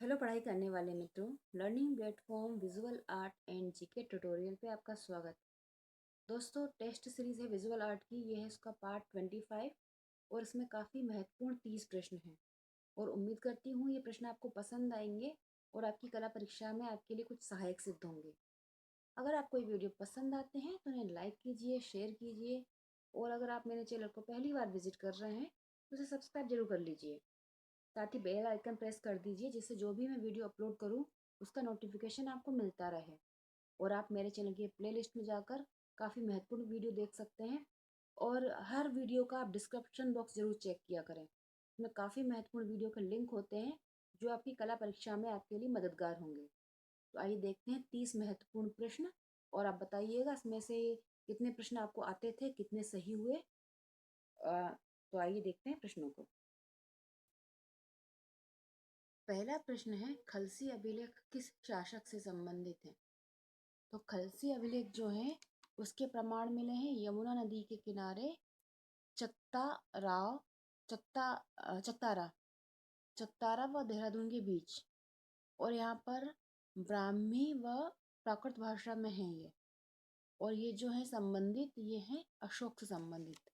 Hello पढ़ाई करने वाले मित्रों, learning platform visual art and GK tutorial पे आपका स्वागत। दोस्तों, टेस्ट सीरीज है विजुअल आर्ट की। ये है इसका पार्ट 25 और इसमें काफ़ी महत्वपूर्ण 30 प्रश्न हैं और उम्मीद करती हूँ ये प्रश्न आपको पसंद आएंगे और आपकी कला परीक्षा में आपके लिए कुछ सहायक सिद्ध होंगे। अगर आपको ये वीडियो पसंद आते हैं तो इन्हें लाइक कीजिए, शेयर कीजिए और अगर आप मेरे चैनल को पहली बार विजिट कर रहे हैं तो इसे सब्सक्राइब जरूर कर लीजिए। साथ ही बेल आइकन प्रेस कर दीजिए जिससे जो भी मैं वीडियो अपलोड करूं उसका नोटिफिकेशन आपको मिलता रहे। और आप मेरे चैनल की प्लेलिस्ट में जाकर काफ़ी महत्वपूर्ण वीडियो देख सकते हैं और हर वीडियो का आप डिस्क्रिप्शन बॉक्स जरूर चेक किया करें। इसमें काफ़ी महत्वपूर्ण वीडियो के लिंक होते हैं जो आपकी कला परीक्षा में आपके लिए मददगार होंगे। तो आइए देखते हैं 30 महत्वपूर्ण प्रश्न और आप बताइएगा इसमें से कितने प्रश्न आपको आते थे, कितने सही हुए। तो आइए देखते हैं प्रश्नों को। पहला प्रश्न है, खलसी अभिलेख किस शासक से संबंधित है? तो खलसी अभिलेख जो है उसके प्रमाण मिले हैं यमुना नदी के किनारे चत्ता राव चत्ता चत्तारा चत्तारा व देहरादून के बीच। और यहाँ पर ब्राह्मी व प्राकृत भाषा में है ये। और ये जो है संबंधित, ये है अशोक से संबंधित।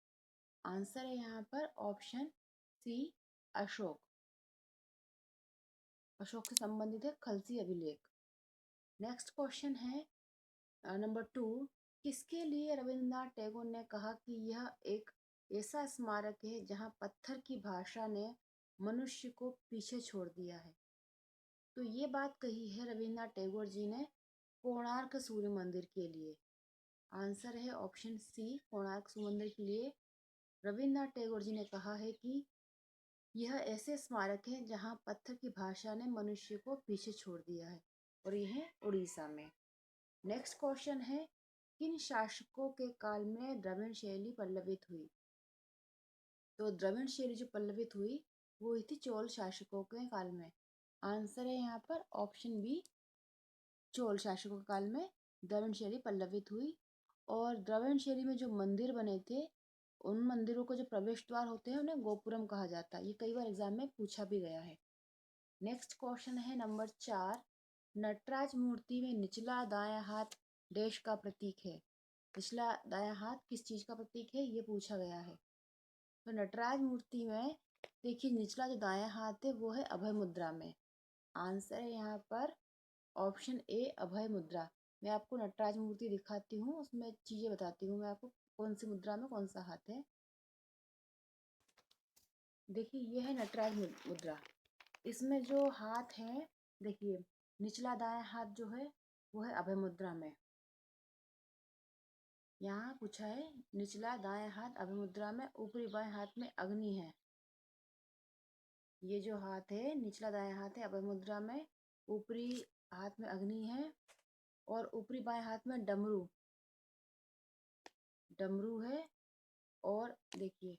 आंसर है यहाँ पर ऑप्शन सी, अशोक। अशोक से संबंधित है खलसी अभिलेख। नेक्स्ट क्वेश्चन है नंबर 2। किसके लिए रविन्द्रनाथ टैगोर ने कहा कि यह एक ऐसा स्मारक है जहां पत्थर की भाषा ने मनुष्य को पीछे छोड़ दिया है? तो ये बात कही है रविन्द्रनाथ टैगोर जी ने कोणार्क सूर्य मंदिर के लिए। आंसर है ऑप्शन सी, कोणार्क सूर्य मंदिर के लिए रविन्द्रनाथ टैगोर जी ने कहा है कि यह ऐसे स्मारक है जहां पत्थर की भाषा ने मनुष्य को पीछे छोड़ दिया है और यह है उड़ीसा में। नेक्स्ट क्वेश्चन है, किन शासकों के काल में द्रविड़ शैली पल्लवित हुई? तो द्रविड़ शैली जो पल्लवित हुई वो हुई थी चोल शासकों के काल में। आंसर है यहाँ पर ऑप्शन बी, चोल शासकों के काल में द्रविड़ शैली पल्लवित हुई। और द्रविड़ शैली में जो मंदिर बने थे उन मंदिरों को जो प्रवेश द्वार होते हैं उन्हें गोपुरम कहा जाता है। ये कई बार एग्जाम में पूछा भी गया है। नेक्स्ट क्वेश्चन है नंबर 4। नटराज मूर्ति में निचला दायां हाथ देश का प्रतीक है। निचला दायां हाथ किस चीज का प्रतीक है ये पूछा गया है। तो नटराज मूर्ति में देखिए निचला जो दायां हाथ है वो है अभय मुद्रा में। आंसर है यहाँ पर ऑप्शन ए, अभय मुद्रा। मैं आपको नटराज मूर्ति दिखाती हूँ, उसमें चीजें बताती हूँ मैं आपको कौन सी मुद्रा में कौन सा हाथ है। देखिए ये है नटराज मुद्रा। इसमें जो हाथ है, देखिए निचला दायां हाथ जो है वो है अभय मुद्रा में। यहाँ पूछा है निचला दायां हाथ अभय मुद्रा में, ऊपरी बाएं हाथ में अग्नि है। ये जो हाथ है निचला दायां हाथ है अभय मुद्रा में, ऊपरी हाथ में अग्नि है और ऊपरी बाएं हाथ में डमरू डमरू है। और देखिए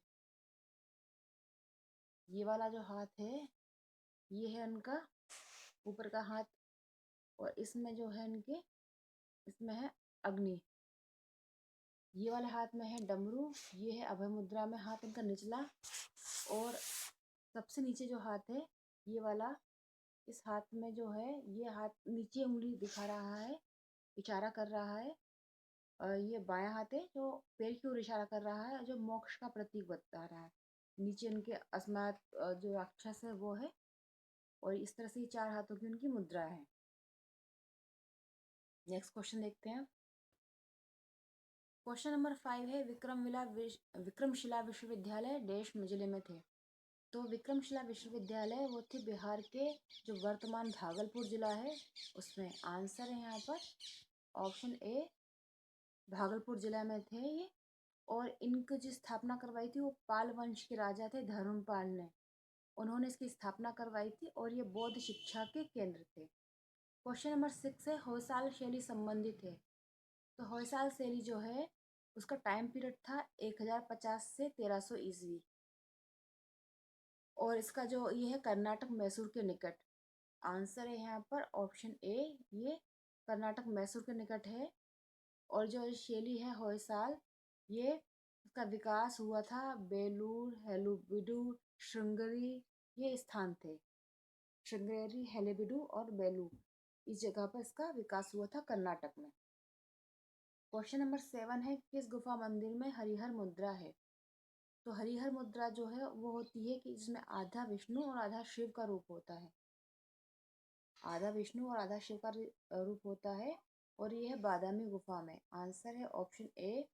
ये वाला जो हाथ है ये है उनका ऊपर का हाथ और इसमें जो है इनके, इसमें है अग्नि। ये वाले हाथ में है डमरू, ये है अभय मुद्रा में हाथ इनका निचला। और सबसे नीचे जो हाथ है ये वाला, इस हाथ में जो है ये हाथ नीचे उंगली दिखा रहा है, इशारा कर रहा है। ये बायां हाथ है जो पैर की ओर इशारा कर रहा है, जो मोक्ष का प्रतीक बता रहा है। नीचे उनके अस्मात जो राक्षस है वो है। और इस तरह से ये चार हाथों की उनकी मुद्रा है। नेक्स्ट क्वेश्चन देखते हैं। क्वेश्चन नंबर 5 है, विक्रमशिला विश्वविद्यालय देश में जिले में थे? तो विक्रमशिला विश्वविद्यालय वो थे बिहार के, जो वर्तमान भागलपुर जिला है उसमें। आंसर है यहाँ पर ऑप्शन ए, भागलपुर जिला में थे ये। और इनको जो स्थापना करवाई थी वो पाल वंश के राजा थे धर्मपाल ने। उन्होंने इसकी स्थापना करवाई थी और ये बौद्ध शिक्षा के केंद्र थे। क्वेश्चन नंबर 6 है, होयसाल शैली संबंधित है? तो होयसाल शैली जो है उसका टाइम पीरियड था 1050 से 1300 ईस्वी। और इसका जो ये है कर्नाटक मैसूर के निकट। आंसर है यहाँ पर ऑप्शन ए, ये कर्नाटक मैसूर के निकट है। और जो शैली है होयसाल, ये इसका विकास हुआ था बेलूर, हेलुबिडु, श्रृंगेरी, ये स्थान थे। श्रृंगेरी, हेलेबीडु और बेलू, इस जगह पर इसका विकास हुआ था कर्नाटक में। क्वेश्चन नंबर 7 है, किस गुफा मंदिर में हरिहर मुद्रा है? तो हरिहर मुद्रा जो है वो होती है कि जिसमें आधा विष्णु और आधा शिव का रूप होता है। आधा विष्णु और आधा शिव का रूप होता है, और ये है बादामी गुफा में। आंसर है ऑप्शन ए,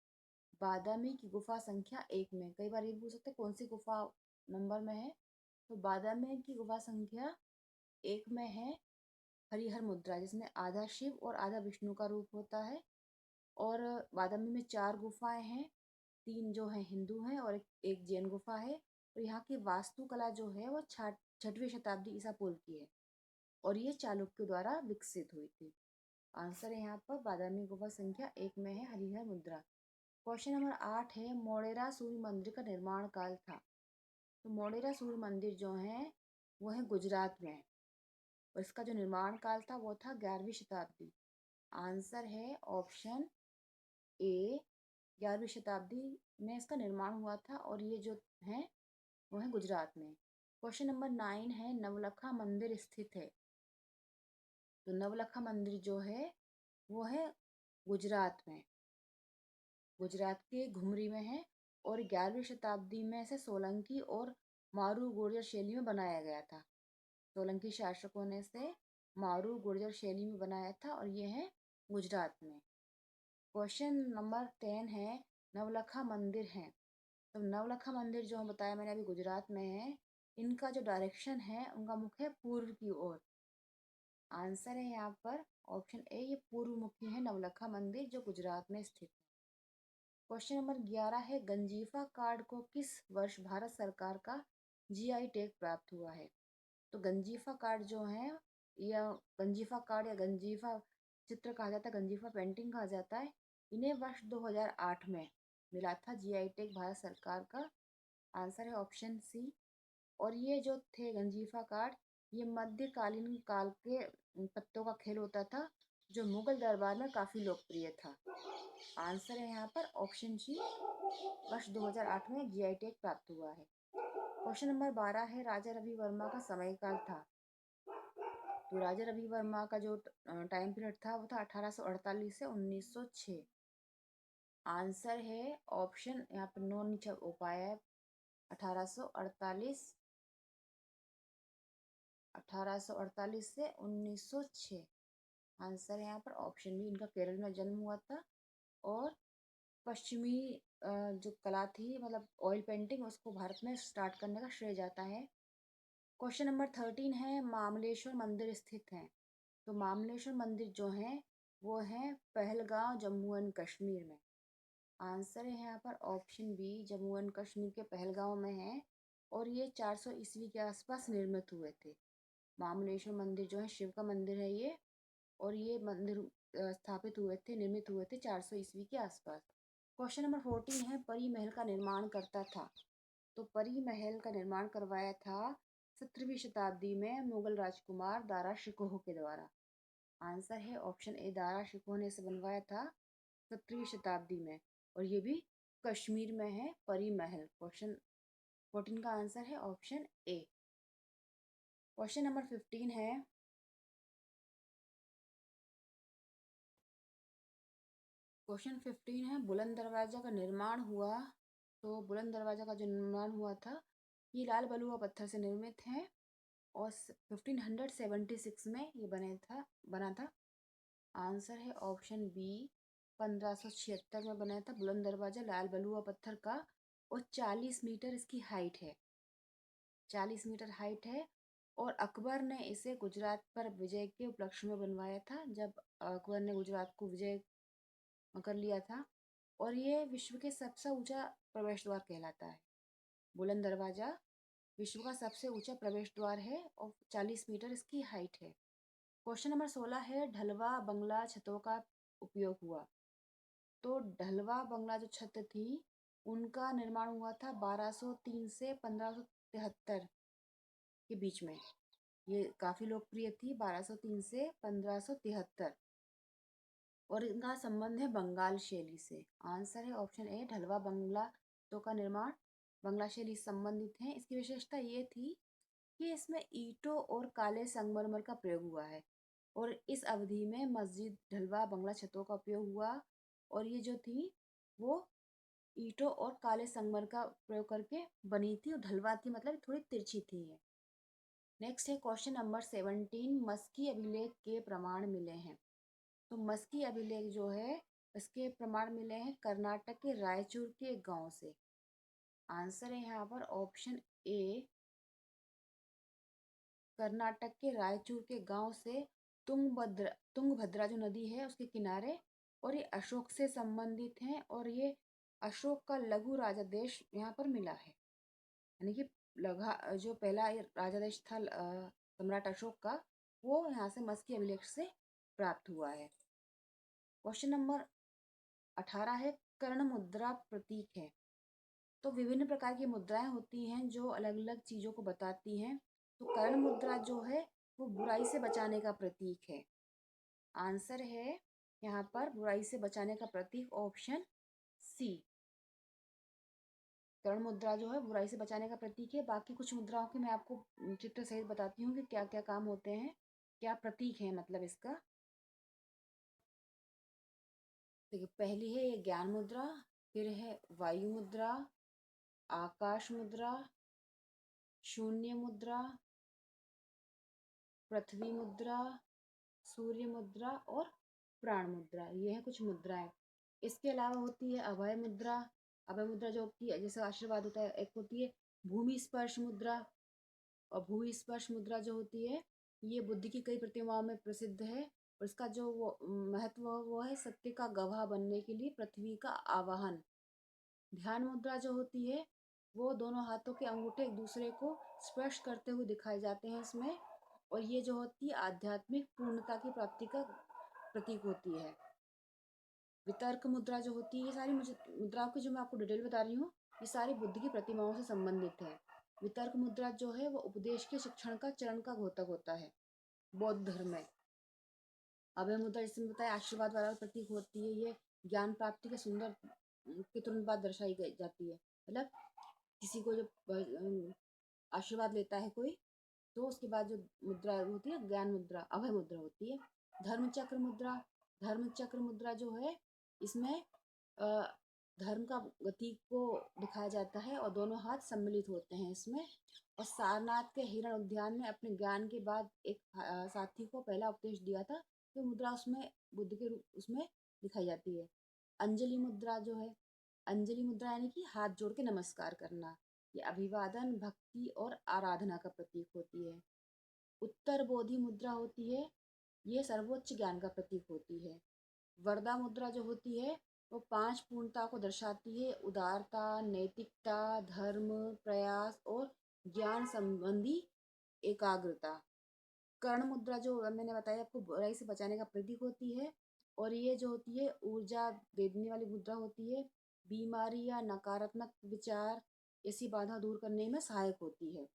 बादामी की गुफा संख्या 1 में। कई बार ये पूछ सकते हैं कौन सी गुफा नंबर में है, तो बादामी की गुफा संख्या 1 में है हरिहर मुद्रा, जिसमें आधा शिव और आधा विष्णु का रूप होता है। और बादामी में 4 गुफाएं हैं, 3 जो हैं हिंदू हैं और एक जैन गुफा है। और यहाँ की वास्तुकला जो है वो 6वीं शताब्दी ईसा पूर्व की है, और ये चालुक्य द्वारा विकसित हुई थी। आंसर है यहाँ पर बादामी गुफा संख्या 1 में है हरिहर मुद्रा। क्वेश्चन नंबर 8 है, मोढेरा सूर्य मंदिर का निर्माण काल था? तो मोढेरा सूर्य मंदिर जो है वो है गुजरात में है, और इसका जो निर्माण काल था वो था 11वीं शताब्दी। आंसर है ऑप्शन ए, 11वीं शताब्दी में इसका निर्माण हुआ था, और ये जो है वो है गुजरात में। क्वेश्चन नंबर 9 है, नवलखा मंदिर स्थित है? तो नवलखा मंदिर जो है वो है गुजरात में, गुजरात के घुमरी में है, और 11वीं शताब्दी में इसे सोलंकी और मारू गुर्जर शैली में बनाया गया था। सोलंकी शासकों ने इसे मारू गुर्जर शैली में बनाया था, और ये है गुजरात में। क्वेश्चन नंबर 10 है, नवलखा मंदिर है? तो नवलखा मंदिर जो बताया मैंने अभी गुजरात में है, इनका जो डायरेक्शन है उनका मुख है पूर्व की ओर। आंसर है यहाँ पर ऑप्शन ए, ये पूर्व मुखी है नवलखा मंदिर जो गुजरात में स्थित है। क्वेश्चन नंबर 11 है, गंजीफा कार्ड को किस वर्ष भारत सरकार का जीआई टैग प्राप्त हुआ है? तो गंजीफा कार्ड जो है, या गंजीफा कार्ड या गंजीफा चित्र कहा जाता है, गंजीफा पेंटिंग कहा जाता है, इन्हें वर्ष 2008 में मिला था जीआई टैग भारत सरकार का। आंसर है ऑप्शन सी। और ये जो थे गंजीफा कार्ड, ये मध्यकालीन काल के पत्तों का खेल होता था, जो मुगल दरबार में काफ़ी लोकप्रिय था। आंसर है यहाँ पर ऑप्शन सी, वर्ष 2008 में जीआई टैग प्राप्त हुआ है। क्वेश्चन नंबर 12 है, राजा रवि वर्मा का समयकाल था? तो राजा रवि वर्मा का जो टाइम पीरियड था वो था 1848 से 1906। आंसर है ऑप्शन यहाँ पर नो नीचे हो पाया है, 1848 1848 से 1906। आंसर है यहाँ पर ऑप्शन बी, इनका केरल में जन्म हुआ था, और पश्चिमी जो कला थी, मतलब ऑयल पेंटिंग, उसको भारत में स्टार्ट करने का श्रेय जाता है। क्वेश्चन नंबर 13 है, मामलेश्वर मंदिर स्थित है? तो मामलेश्वर मंदिर जो है वो है पहलगांव, जम्मू एंड कश्मीर में। आंसर है यहाँ पर option B, Jammu and Kashmir के पहलगांव में है, और ये 400 ईस्वी के आसपास निर्मित हुए थे। मामलेश्वर मंदिर जो है शिव का मंदिर है ये, और ये मंदिर स्थापित हुए थे, निर्मित हुए थे 400 ईस्वी के आसपास। क्वेश्चन नंबर 14 है, परी महल का निर्माण करता था? तो परी महल का निर्माण करवाया था 17वीं शताब्दी में मुगल राजकुमार दारा शिकोह के द्वारा। आंसर है ऑप्शन ए, दारा शिकोह ने इसे बनवाया था 17वीं शताब्दी में, और ये भी कश्मीर में है परी महल। क्वेश्चन 14 का आंसर है ऑप्शन ए। क्वेश्चन नंबर 15 है, क्वेश्चन 15 है, बुलंद दरवाजा का निर्माण हुआ? तो बुलंद दरवाजा का जो निर्माण हुआ था, ये लाल बलुआ पत्थर से निर्मित है, और 1576 में ये बना था। आंसर है ऑप्शन बी, 1576 में बना था बुलंद दरवाजा लाल बलुआ पत्थर का, और 40 मीटर इसकी हाइट है, 40 मीटर हाइट है। और अकबर ने इसे गुजरात पर विजय के उपलक्ष्य में बनवाया था, जब अकबर ने गुजरात को विजय कर लिया था। और ये विश्व के सबसे ऊंचा प्रवेश द्वार कहलाता है। बुलंद दरवाजा विश्व का सबसे ऊंचा प्रवेश द्वार है, और 40 मीटर इसकी हाइट है। क्वेश्चन नंबर 16 है, ढलवा बंगला छतों का उपयोग हुआ? तो ढलवा बंगला जो छत थी उनका निर्माण हुआ था 1203 से 1573 के बीच में। ये काफ़ी लोकप्रिय थी 1203 से 1573, और इनका संबंध है बंगाल शैली से। आंसर है ऑप्शन ए, ढलवा बंगला तो का निर्माण बंगला शैली से संबंधित है। इसकी विशेषता ये थी कि इसमें ईंटों और काले संगमरमर का प्रयोग हुआ है और इस अवधि में मस्जिद, ढलवा, बंगला छतों का उपयोग हुआ और ये जो थी वो ईंटों और काले संगमरमर का प्रयोग करके बनी थी और ढलवा थी मतलब थोड़ी तिरछी थी ये। नेक्स्ट है क्वेश्चन नंबर 17, मस्की अभिलेख के प्रमाण मिले हैं। तो मस्की अभिलेख जो है इसके प्रमाण मिले हैं कर्नाटक के रायचूर के गांव से। आंसर है यहाँ पर ऑप्शन ए, कर्नाटक के रायचूर के गांव से तुंगभद्रा जो नदी है उसके किनारे, और ये अशोक से संबंधित हैं और ये अशोक का लघु राजादेश यहाँ पर मिला है। यानी कि लघा जो पहला ये राजादेश था सम्राट अशोक का, वो यहाँ से मस्की अभिलेख से प्राप्त हुआ है। क्वेश्चन नंबर 18 है कर्ण मुद्रा प्रतीक है। तो विभिन्न प्रकार की मुद्राएं होती हैं जो अलग अलग चीजों को बताती हैं। तो कर्ण मुद्रा जो है वो बुराई से बचाने का प्रतीक है। आंसर है यहाँ पर बुराई से बचाने का प्रतीक ऑप्शन सी। कर्ण मुद्रा जो है बुराई से बचाने का प्रतीक है। बाकी कुछ मुद्राओं के मैं आपको चित्र सहित बताती हूँ कि क्या क्या काम होते हैं, क्या प्रतीक है मतलब इसका। देखिए पहली है ये ज्ञान मुद्रा, फिर है वायु मुद्रा, आकाश मुद्रा, शून्य मुद्रा, पृथ्वी मुद्रा, सूर्य मुद्रा और प्राण मुद्रा। ये है कुछ मुद्राएं। इसके अलावा होती है अभय मुद्रा। अभय मुद्रा जो होती है जैसे आशीर्वाद होता है, एक होती है भूमि स्पर्श मुद्रा। और भूमि स्पर्श मुद्रा जो होती है ये बुद्ध की कई प्रतिमाओं में प्रसिद्ध है और इसका जो वो महत्व वो है सत्य का गवाह बनने के लिए पृथ्वी का आवाहन। ध्यान मुद्रा जो होती है वो दोनों हाथों के अंगूठे एक दूसरे को स्पर्श करते हुए दिखाए जाते हैं इसमें, और ये जो होती है आध्यात्मिक पूर्णता की प्राप्ति का प्रतीक होती है। वितर्क मुद्रा जो होती है, ये सारी मुद्राओं की जो मैं आपको डिटेल बता रही हूँ ये सारी बुद्ध की प्रतिमाओं से संबंधित है। वितर्क मुद्रा जो है वो उपदेश के शिक्षण का चरण का घोतक होता है बौद्ध धर्म में। अभय मुद्रा जिसमें बताया आशीर्वाद वाला प्रतीक होती है, ये ज्ञान प्राप्ति के सुंदर के तुरंत बाद दर्शाई गई जाती है। मतलब किसी को जब आशीर्वाद लेता है कोई तो उसके बाद जो मुद्रा होती है ज्ञान मुद्रा अभय मुद्रा होती है। धर्म चक्र मुद्रा, धर्म चक्र मुद्रा जो है इसमें धर्म का गति को दिखाया जाता है और दोनों हाथ सम्मिलित होते हैं इसमें। और सारनाथ के हिरण उद्यान में अपने ज्ञान के बाद एक साथी को पहला उपदेश दिया था, तो मुद्रा उसमें बुद्ध के रूप उसमें दिखाई जाती है। अंजलि मुद्रा जो है, अंजलि मुद्रा यानी कि हाथ जोड़ के नमस्कार करना, ये अभिवादन, भक्ति और आराधना का प्रतीक होती है। उत्तर बोधि मुद्रा होती है, ये सर्वोच्च ज्ञान का प्रतीक होती है। वरदा मुद्रा जो होती है वो 5 पूर्णता को दर्शाती है, उदारता, नैतिकता, धर्म, प्रयास और ज्ञान संबंधी एकाग्रता। कर्ण मुद्रा जो मैंने बताया आपको बुराई से बचाने का प्रतीक होती है और ये जो होती है ऊर्जा देने वाली मुद्रा होती है, बीमारी या नकारात्मक विचार ऐसी बाधा दूर करने में सहायक होती है।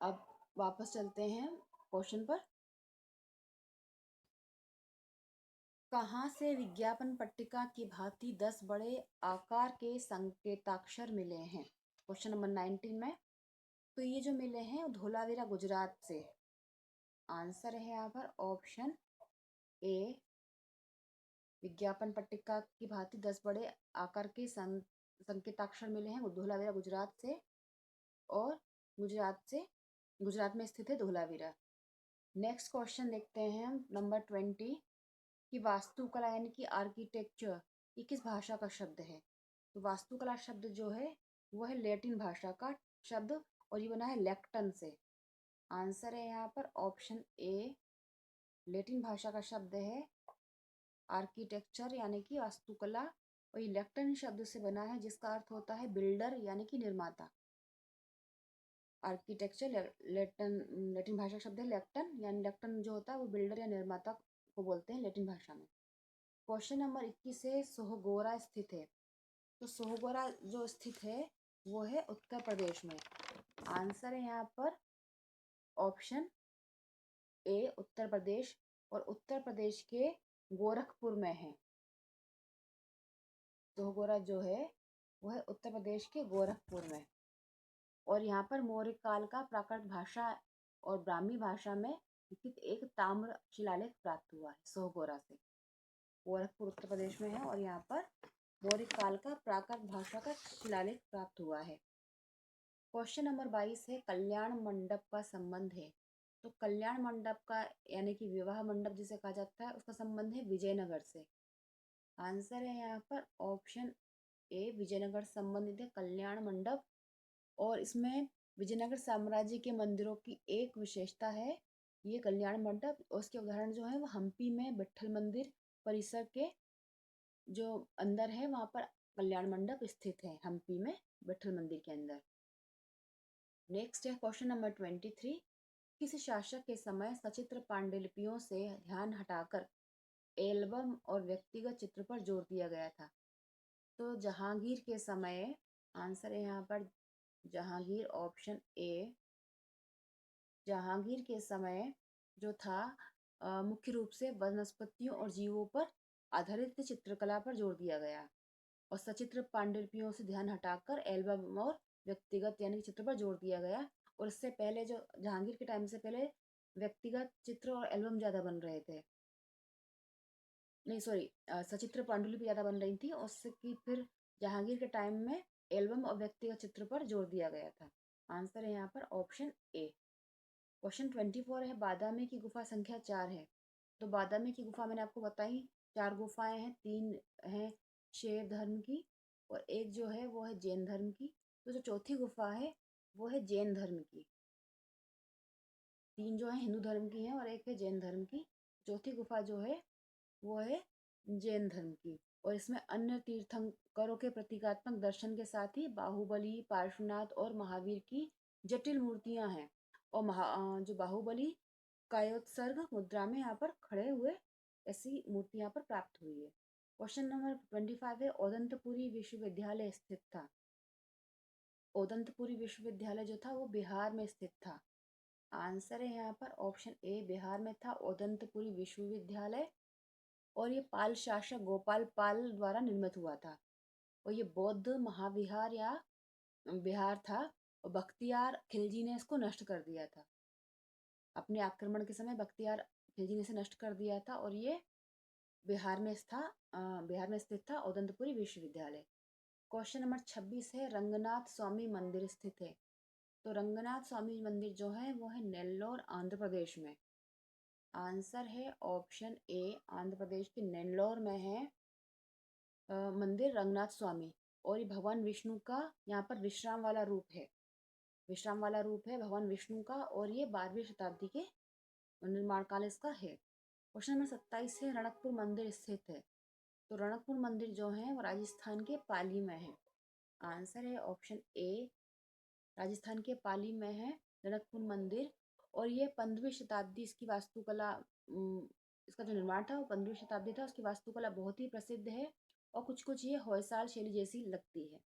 अब वापस चलते हैं क्वेश्चन पर। कहाँ से विज्ञापन पट्टिका की भांति 10 बड़े आकार के संकेताक्षर मिले हैं? क्वेश्चन नंबर 19 में। तो ये जो मिले हैं वो धोलावीरा गुजरात से। आंसर है यहाँ पर ऑप्शन ए, विज्ञापन पट्टिका की भांति 10 बड़े आकार के संकेताक्षर मिले हैं वो धोलावीरा गुजरात से। और गुजरात में स्थित है धोलावीरा। नेक्स्ट क्वेश्चन देखते हैं हम नंबर 20 कि वास्तुकला यानी कि आर्किटेक्चर ये किस भाषा का शब्द है? तो वास्तुकला शब्द जो है वो है लैटिन भाषा का शब्द और ये बना है लैक्टन से। आंसर है यहाँ पर ऑप्शन ए, लैटिन भाषा का शब्द है आर्किटेक्चर यानी कि वास्तुकला और ये लैक्टन शब्द से बना है जिसका अर्थ होता है बिल्डर यानी कि निर्माता। आर्किटेक्चर लैटिन भाषा शब्द है लैक्टन, यानी लैक्टन जो होता है वो बिल्डर या निर्माता को बोलते हैं लैटिन भाषा में। क्वेश्चन नंबर 21 है सोहगोरा स्थित है। तो सोहगोरा जो स्थित है वो है उत्तर प्रदेश में। आंसर है यहाँ पर ऑप्शन ए, उत्तर प्रदेश, और उत्तर प्रदेश के गोरखपुर में है। सोहगोरा जो है वो है उत्तर प्रदेश के गोरखपुर में। और यहाँ पर मौर्य काल का प्राकृत भाषा और ब्राह्मी भाषा में लिखित एक ताम्र शिलालेख प्राप्त हुआ है सोहगोरा से। गोरखपुर उत्तर प्रदेश में है और यहाँ पर मौर्य काल का प्राकृत भाषा का शिलालेख प्राप्त हुआ है। क्वेश्चन नंबर 22 है कल्याण मंडप का संबंध है। तो कल्याण मंडप का यानी कि विवाह मंडप जिसे कहा जाता है उसका संबंध है विजयनगर से। आंसर है यहाँ पर ऑप्शन ए, विजयनगर संबंधित है कल्याण मंडप। और इसमें विजयनगर साम्राज्य के मंदिरों की एक विशेषता है ये कल्याण मंडप। और उसके उदाहरण जो है वो हम्पी में विट्ठल मंदिर परिसर के जो अंदर है वहाँ पर कल्याण मंडप स्थित है, हम्पी में विट्ठल मंदिर के अंदर। नेक्स्ट है क्वेश्चन नंबर 23। किस शासक के समय सचित्र पांडुलिपियों से ध्यान हटाकर एल्बम और व्यक्तिगत चित्र पर जोर दिया गया था? तो जहांगीर के समय। आंसर है यहाँ पर जहांगीर, ऑप्शन ए। जहांगीर के समय जो था मुख्य रूप से वनस्पतियों और जीवों पर आधारित चित्रकला पर जोर दिया गया और सचित्र पांडुलिपियों से ध्यान हटाकर एल्बम और व्यक्तिगत यानी कि चित्र पर जोर दिया गया। और इससे पहले जो जहांगीर के टाइम से पहले व्यक्तिगत चित्र और एल्बम ज़्यादा बन रहे थे, नहीं सॉरी, सचित्र पांडुलिपि ज़्यादा बन रही थी और उससे कि फिर जहांगीर के टाइम में एल्बम और व्यक्तिगत चित्र पर जोर दिया गया था। आंसर है यहाँ पर ऑप्शन ए। क्वेश्चन 24 है बादामी की गुफा संख्या 4 है। तो बादामी की गुफा मैंने आपको बताई 4 गुफाएं हैं, 3 हैं शैव धर्म की और एक जो है वो है जैन धर्म की। तो जो चौथी गुफा है वो है जैन धर्म की। 3 जो है हिंदू धर्म की हैं और एक है जैन धर्म की। चौथी गुफा जो है वो है जैन धर्म की। और इसमें अन्य तीर्थंकरों के प्रतीकात्मक दर्शन के साथ ही बाहुबली, पार्श्वनाथ और महावीर की जटिल मूर्तियां हैं। और जो बाहुबली कायोत्सर्ग मुद्रा में यहाँ पर खड़े हुए ऐसी मूर्ति यहाँ पर प्राप्त हुई है। क्वेश्चन नंबर 25 है ओदंतपुरी विश्वविद्यालय स्थित था। ओदंतपुरी विश्वविद्यालय जो था वो बिहार में स्थित था। आंसर है यहाँ पर ऑप्शन ए, बिहार में था ओदंतपुरी विश्वविद्यालय। और ये पाल शासक गोपाल पाल द्वारा निर्मित हुआ था और ये बौद्ध महाविहार या विहार था। और बख्तियार खिलजी ने इसको नष्ट कर दिया था। अपने आक्रमण के समय बख्तियार खिलजी ने इसे नष्ट कर दिया था और ये बिहार में बिहार में स्थित था ओदंतपुरी विश्वविद्यालय। क्वेश्चन नंबर 26 है रंगनाथ स्वामी मंदिर स्थित है। तो रंगनाथ स्वामी मंदिर जो है वो है नेल्लोर आंध्र प्रदेश में। आंसर है ऑप्शन ए, आंध्र प्रदेश के नेल्लोर में है मंदिर रंगनाथ स्वामी। और ये भगवान विष्णु का यहाँ पर विश्राम वाला रूप है, विश्राम वाला रूप है भगवान विष्णु का। और ये 12वीं शताब्दी के निर्माण काल इसका है। क्वेश्चन नंबर 27 है रणकपुर मंदिर स्थित है। तो रणकपुर मंदिर जो है वो राजस्थान के पाली में है। आंसर है ऑप्शन ए, राजस्थान के पाली में है रणकपुर मंदिर। और ये 15वीं शताब्दी इसकी वास्तुकला इसका जो निर्माण था वो 15वीं शताब्दी था। उसकी वास्तुकला बहुत ही प्रसिद्ध है और कुछ कुछ ये होयसाल शैली जैसी लगती है,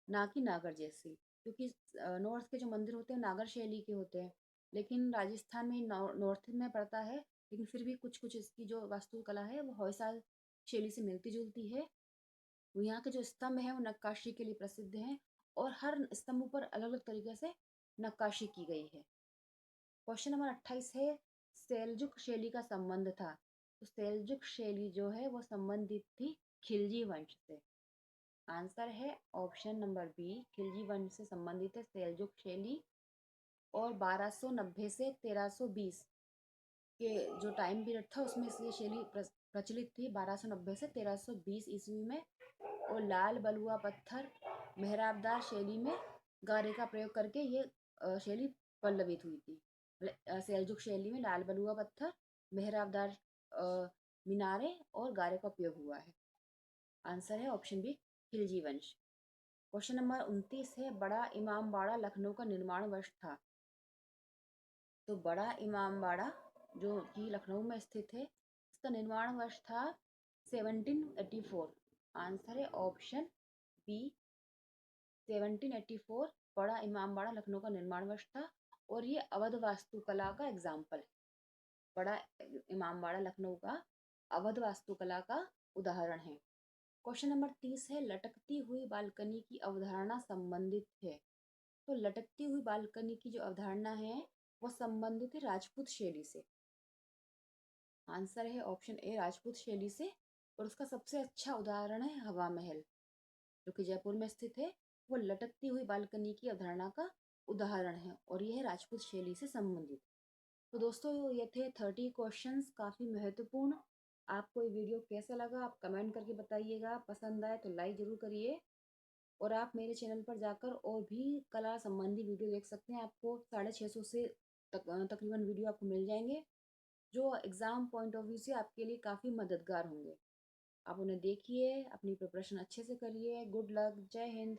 ना कि नागर जैसी। क्योंकि नॉर्थ के जो मंदिर होते हैं नागर शैली के होते हैं, लेकिन राजस्थान में नॉर्थ में पड़ता है, लेकिन फिर भी कुछ कुछ इसकी जो वास्तुकला है वो होयसाल शैली से मिलती जुलती है। वो यहाँ के जो स्तंभ हैं वो नक्काशी के लिए प्रसिद्ध हैं और हर स्तंभ पर अलग अलग तरीके से नक्काशी की गई है। क्वेश्चन नंबर 28 है सेल्जुक शैली का संबंध था। तो सेल्जुक शैली जो है वो संबंधित थी खिलजी वंश से। आंसर है ऑप्शन नंबर बी, खिलजी वंश से संबंधित है सेल्जुक शैली। और 1290 से 1320 के जो टाइम पीरियड था उसमें ये शैली प्रचलित थी, 1290 से 1320 ईस्वी में। और लाल बलुआ पत्थर मेहराबदार शैली में गारे का प्रयोग करके ये शैली पल्लवित हुई थी। सेल्जुक शैली में लाल बलुआ पत्थर, मेहराबदार मीनारे और गारे का उपयोग हुआ है। आंसर है ऑप्शन बी, खिलजी वंश। क्वेश्चन नंबर 29 है बड़ा इमामबाड़ा लखनऊ का निर्माण वर्ष था। तो बड़ा इमामबाड़ा जो कि लखनऊ में स्थित है इसका निर्माण वर्ष था 1784। आंसर है ऑप्शन बी, 1784 बड़ा इमामबाड़ा लखनऊ का निर्माण वर्ष था। और ये अवध वास्तुकला का एग्जाम्पल है। बड़ा इमामबाड़ा लखनऊ का अवध वास्तुकला का उदाहरण है। क्वेश्चन नंबर 30 है लटकती हुई बालकनी की अवधारणा संबंधित है। तो लटकती हुई बालकनी की जो अवधारणा है वो संबंधित है राजपूत शैली से। आंसर है ऑप्शन ए राजपूत शैली से। और उसका सबसे अच्छा उदाहरण है हवा महल, जो कि जयपुर में स्थित है। वो लटकती हुई बालकनी की अवधारणा का उदाहरण है और यह राजपूत शैली से संबंधित। तो दोस्तों ये थे 30 क्वेश्चंस, काफ़ी महत्वपूर्ण। आपको ये वीडियो कैसा लगा आप कमेंट करके बताइएगा। पसंद आए तो लाइक ज़रूर करिए। और आप मेरे चैनल पर जाकर और भी कला संबंधी वीडियो देख सकते हैं। आपको 650 से तकरीबन वीडियो आपको मिल जाएंगे, जो एग्ज़ाम पॉइंट ऑफ व्यू से आपके लिए काफ़ी मददगार होंगे। आप उन्हें देखिए, अपनी प्रिपरेशन अच्छे से करिए। गुड लक, जय हिंद।